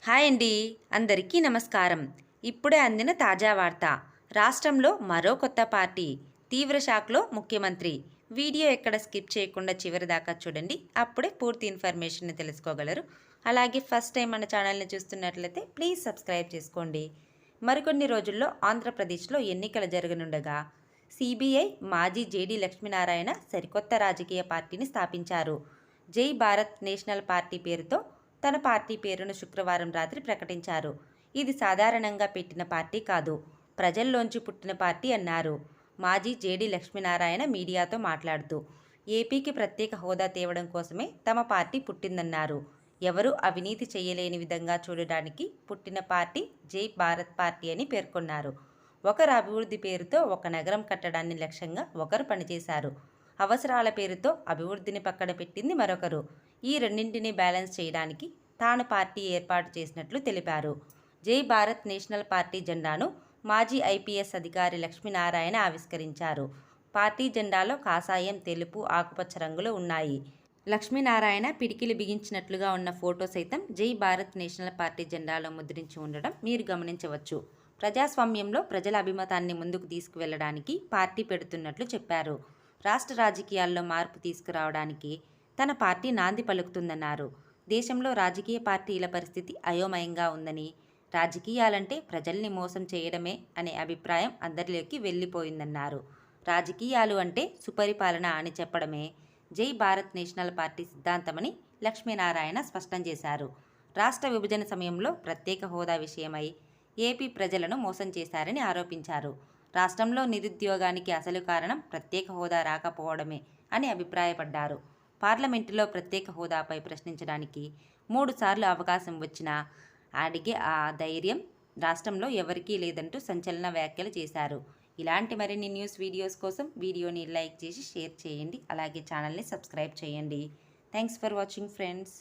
Hi అండి. అందరికీ నమస్కారం. ఇప్పుడే అందిన తాజా వార్త. రాష్ట్రంలో మరో కొత్త పార్టీ. తీవ్ర షాక్లో ముఖ్యమంత్రి. వీడియో ఎక్కడ స్కిప్ చేయకుండా చివరి దాకా చూడండి. అప్పుడే పూర్తి ఇన్ఫర్మేషన్ తెలుసుకోగలరు. అలాగే ఫస్ట్ టైం మన ఛానల్ని చూస్తున్నట్లయితే ప్లీజ్ సబ్స్క్రైబ్ చేసుకోండి. మరికొన్ని రోజుల్లో ఆంధ్రప్రదేశ్లో ఎన్నికలు జరగనుండగా సిబిఐ మాజీ జేడీ లక్ష్మీనారాయణ సరికొత్త రాజకీయ పార్టీని స్థాపించారు. జై భారత్ నేషనల్ పార్టీ పేరుతో తన పార్టీ పేరును శుక్రవారం రాత్రి ప్రకటించారు. ఇది సాధారణంగా పెట్టిన పార్టీ కాదు, ప్రజల్లోంచి పుట్టిన పార్టీ అన్నారు. మాజీ జేడీ లక్ష్మీనారాయణ మీడియాతో మాట్లాడుతూ ఏపీకి ప్రత్యేక హోదా తేవడం కోసమే తమ పార్టీ పుట్టిందన్నారు. ఎవరూ అవినీతి చేయలేని విధంగా చూడడానికి పుట్టిన పార్టీ జై భారత్ పార్టీ అని పేర్కొన్నారు. ఒకరు అభివృద్ధి పేరుతో ఒక నగరం కట్టడాన్ని లక్ష్యంగా ఒకరు పనిచేశారు. అవసరాల పేరుతో అభివృద్ధిని పక్కన పెట్టింది మరొకరు. ఈ రెండింటినీ బ్యాలెన్స్ చేయడానికి తాను పార్టీ ఏర్పాటు చేసినట్లు తెలిపారు. జై భారత్ నేషనల్ పార్టీ జెండాను మాజీ ఐపీఎస్ అధికారి లక్ష్మీనారాయణ ఆవిష్కరించారు. పార్టీ జెండాలో కాషాయం, తెలుపు, ఆకుపచ్చ రంగులు ఉన్నాయి. లక్ష్మీనారాయణ పిడికిలి బిగించినట్లుగా ఉన్న ఫోటో సైతం జై భారత్ నేషనల్ పార్టీ జెండాలో ముద్రించి ఉండడం మీరు గమనించవచ్చు. ప్రజాస్వామ్యంలో ప్రజల అభిమతాన్ని ముందుకు తీసుకువెళ్లడానికి పార్టీ పెడుతున్నట్లు చెప్పారు. రాష్ట్ర రాజకీయాల్లో మార్పు తీసుకురావడానికి తన పార్టీ నాంది పలుకుతుందన్నారు. దేశంలో రాజకీయ పార్టీల పరిస్థితి అయోమయంగా ఉందని, రాజకీయాలంటే ప్రజల్ని మోసం చేయడమే అనే అభిప్రాయం అందరిలోకి వెళ్ళిపోయిందన్నారు. రాజకీయాలు అంటే సుపరిపాలన అని చెప్పడమే జై భారత్ నేషనల్ పార్టీ సిద్ధాంతమని లక్ష్మీనారాయణ స్పష్టం చేశారు. రాష్ట్ర విభజన సమయంలో ప్రత్యేక హోదా విషయమై ఏపీ ప్రజలను మోసం చేశారని ఆరోపించారు. రాష్ట్రంలో నిరుద్యోగానికి అసలు కారణం ప్రత్యేక హోదా రాకపోవడమే అని అభిప్రాయపడ్డారు. పార్లమెంటులో ప్రత్యేక హోదాపై ప్రశ్నించడానికి 3 సార్లు అవకాశం వచ్చినా అడిగే ఆ ధైర్యం రాష్ట్రంలో ఎవరికీ లేదంటూ సంచలన వ్యాఖ్యలు చేశారు. ఇలాంటి మరిన్ని న్యూస్ వీడియోస్ కోసం వీడియోని లైక్ చేసి షేర్ చేయండి. అలాగే ఛానల్ని సబ్స్క్రైబ్ చేయండి. Thanks for watching friends.